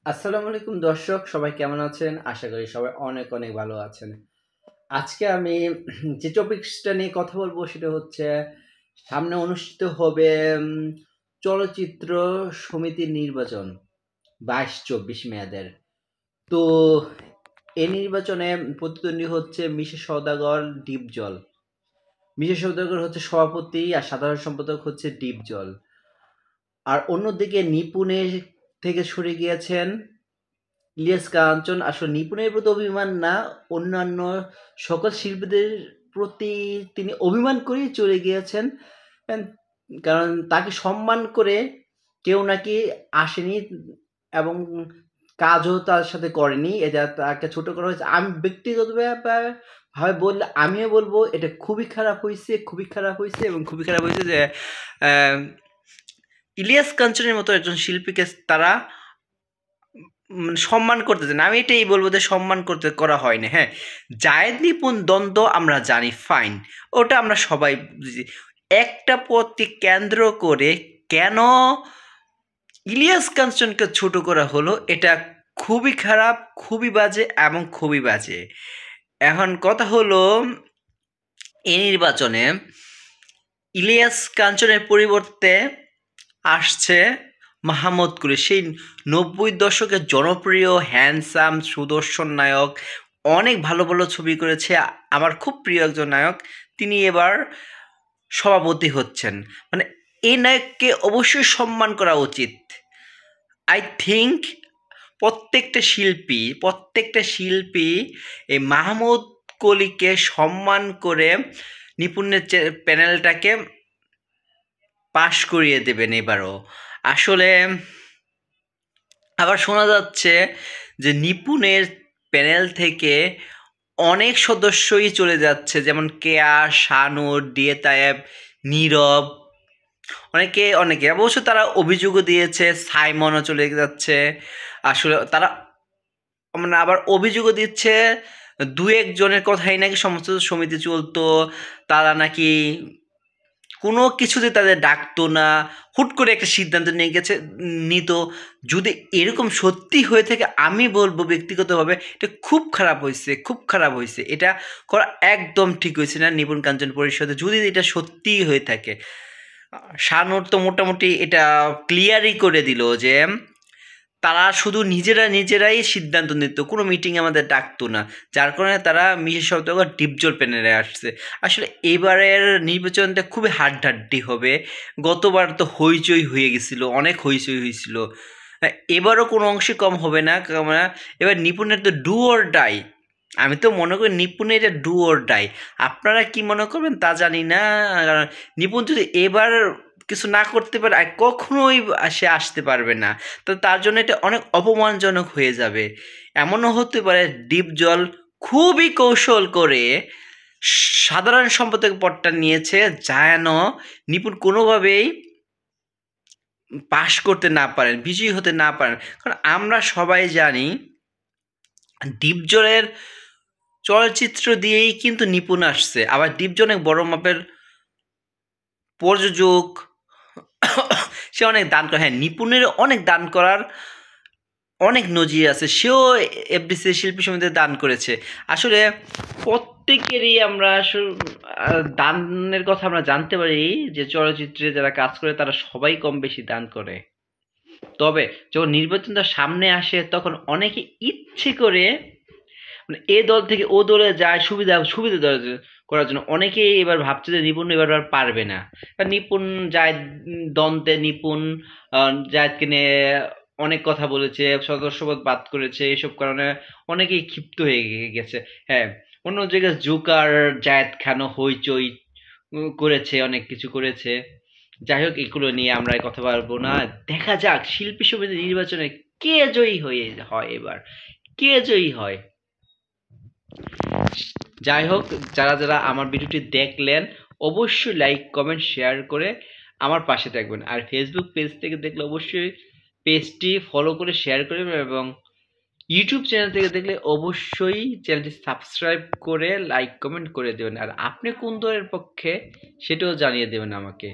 আসসালামু আলাইকুম দর্শক, সবাই কেমন আছেন? আশা করি সবাই অনেক অনেক ভালো আছেন। আজকে আমি যে টপিকসটা নিয়ে কথা বলবো সেটা হচ্ছে সামনে অনুষ্ঠিত হবে চলচ্চিত্র সমিতির নির্বাচন ২২-২৪ মেয়াদের। তো এই নির্বাচনে প্রতিদ্বন্দ্বী হচ্ছে মিশা সওদাগর, ডিপজল। মিশা সওদাগর হচ্ছে সভাপতি আর সাধারণ সম্পাদক হচ্ছে ডিপজল। আর অন্যদিকে নিপুণের থেকে সরে গিয়েছেন ইলিয়াস কাঞ্চন। আসলে নিপুণের প্রতি অভিমান না, অন্যান্য সকল শিল্পীদের প্রতি তিনি অভিমান করেই চলে গিয়েছেন। এন কারণ তাকে সম্মান করে কেউ নাকি আসেনি এবং কাজও তার সাথে করেনি। এটা তাকে ছোট করা হয়েছে। আমি ব্যক্তিগত ভাবে বললে আমিও বলব এটা খুবই খারাপ হইছে, খুবই খারাপ হইছে এবং খুবই খারাপ হইছে যে অ্যা ইলিয়াস কাঞ্চনের মতো একজন শিল্পীকে তারা সম্মান করতেছে না। আমি এটাই বলব যে সম্মান করা হয়নি। হ্যাঁ, জায়েদ নিপুণ দ্বন্দ্ব আমরা জানি, ফাইন, ওটা আমরা সবাই বুঝি। একটা পদকে কেন্দ্র করে কেন ইলিয়াস কাঞ্চনকে ছোট করা হলো, এটা খুবই খারাপ, খুবই বাজে এবং খুবই বাজে। এখন কথা হলো, এই নির্বাচনে ইলিয়াস কাঞ্চনের পরিবর্তে আসছে মাহমুদ কুলি, সেই ৯০ দশকের জনপ্রিয় হ্যান্ডসাম সুদর্শন নায়ক, অনেক ভালো ভালো ছবি করেছে, আমার খুব প্রিয় একজন নায়ক। তিনি এবার সভাপতি হচ্ছেন। মানে এই নায়ককে অবশ্যই সম্মান করা উচিত। আই থিঙ্ক প্রত্যেকটা শিল্পী এই মাহমুদ কলিকে সম্মান করে নিপুণের প্যানেলটাকে পাশ করিয়ে দেবেন এবারও। আসলে আবার শোনা যাচ্ছে যে নিপুণের প্যানেল থেকে অনেক সদস্যই চলে যাচ্ছে, যেমন কেয়া, শানুর, ডিএ তায়েব, নীরব, অনেকে অবশ্য তারা অভিযোগও দিয়েছে সাইমনও চলে যাচ্ছে। আসলে তারা মানে আবার অভিযোগও দিচ্ছে দু একজনের কথাই নাকি সমস্ত সমিতি চলতো, তারা নাকি কোনো কিছুতে তাদের ডাকতো না, হুট করে একটা সিদ্ধান্ত নিত। যদি এরকম সত্যি হয়ে থাকে, আমি বলবো ব্যক্তিগতভাবে এটা খুব খারাপ হয়েছে, খুব খারাপ হয়েছে। এটা করা একদম ঠিক হয়েছে না নিপুণ কাঞ্চন পরিষদে, যদি এটা সত্যিই হয়ে থাকে। শানুর তো মোটামুটি এটা ক্লিয়ারই করে দিল যে তারা শুধু নিজেরাই সিদ্ধান্ত নিত, কোনো মিটিং আমাদের ডাকতো না, যার কারণে তারা মিশে সওদাগর ডিপজল প্যানেলে আসছে। আসলে এবারের নির্বাচনটা খুবই হাড্ডাহাড্ডি হবে। গতবার তো হইচই হয়ে গেছিলো, অনেক হইচই হয়েছিল। এবারও কোনো অংশে কম হবে না। এবার নিপুণের তো ডু অর ডাই, আমি তো মনে করি নিপুণের এটা ডু অর ডাই। আপনারা কি মনে করবেন তা জানি না, কারণ নিপুণ যদি এবার কিছু না করতে পারে আর কখনোই সে আসতে পারবে না। তো তার জন্য এটা অনেক অপমানজনক হয়ে যাবে। এমনও হতে পারে ডিপজল খুবই কৌশল করে সাধারণ সম্পাদক পদটা নিয়েছে যেন নিপুণ কোনোভাবেই পাশ করতে না পারেন, বিজয়ী হতে না পারেন। কারণ আমরা সবাই জানি ডিপজলের চলচ্চিত্র দিয়েই কিন্তু নিপুণ আসছে। আবার ডিপজল অনেক বড় মাপের প্রযোজক, সে অনেক দান করে। হ্যাঁ, নিপুণের অনেক দান করার অনেক নজির আছে, সেও এফডিসি শিল্পী সমিতিতে দান করেছে। আসলে প্রত্যেকেরই আমরা দানের কথা আমরা জানতে পারি যে চলচ্চিত্রে যারা কাজ করে তারা সবাই কম বেশি দান করে। তবে যখন নির্বাচনটা সামনে আসে তখন অনেকে ইচ্ছে করে মানে এ দল থেকে ও দলে যায় সুবিধা করার জন্য। অনেকেই এবার ভাবছে যে নিপুণ এবার আর পারবে না। নিপুণ জায়েদ দ্বন্দ্বে নিপুণ জায়েদকে নিয়ে অনেক কথা বলেছে, সদস্যপদ বাদ করেছে, এসব কারণে অনেকেই ক্ষিপ্ত হয়ে গেছে। হ্যাঁ, অন্য জায়গায় জোকার জায়েদ খানও হইচই করেছে, অনেক কিছু করেছে। যাই হোক, এগুলো নিয়ে আমরা কথা বলবো না। দেখা যাক শিল্পী সমিতি নির্বাচনে কে জয়ী হয় এবার, কে জয়ী হয়। যাই হোক, যারা আমার ভিডিওটি দেখলেন অবশ্যই লাইক, কমেন্ট, শেয়ার করে আমার পাশে থাকবেন। আর ফেসবুক পেজ থেকে দেখলে অবশ্যই পেজটি ফলো করে শেয়ার করবেন, এবং ইউটিউব চ্যানেল থেকে দেখলে অবশ্যই চ্যানেলটি সাবস্ক্রাইব করে লাইক কমেন্ট করে দেবেন। আর আপনি কোন দলের পক্ষে সেটাও জানিয়ে দেবেন আমাকে।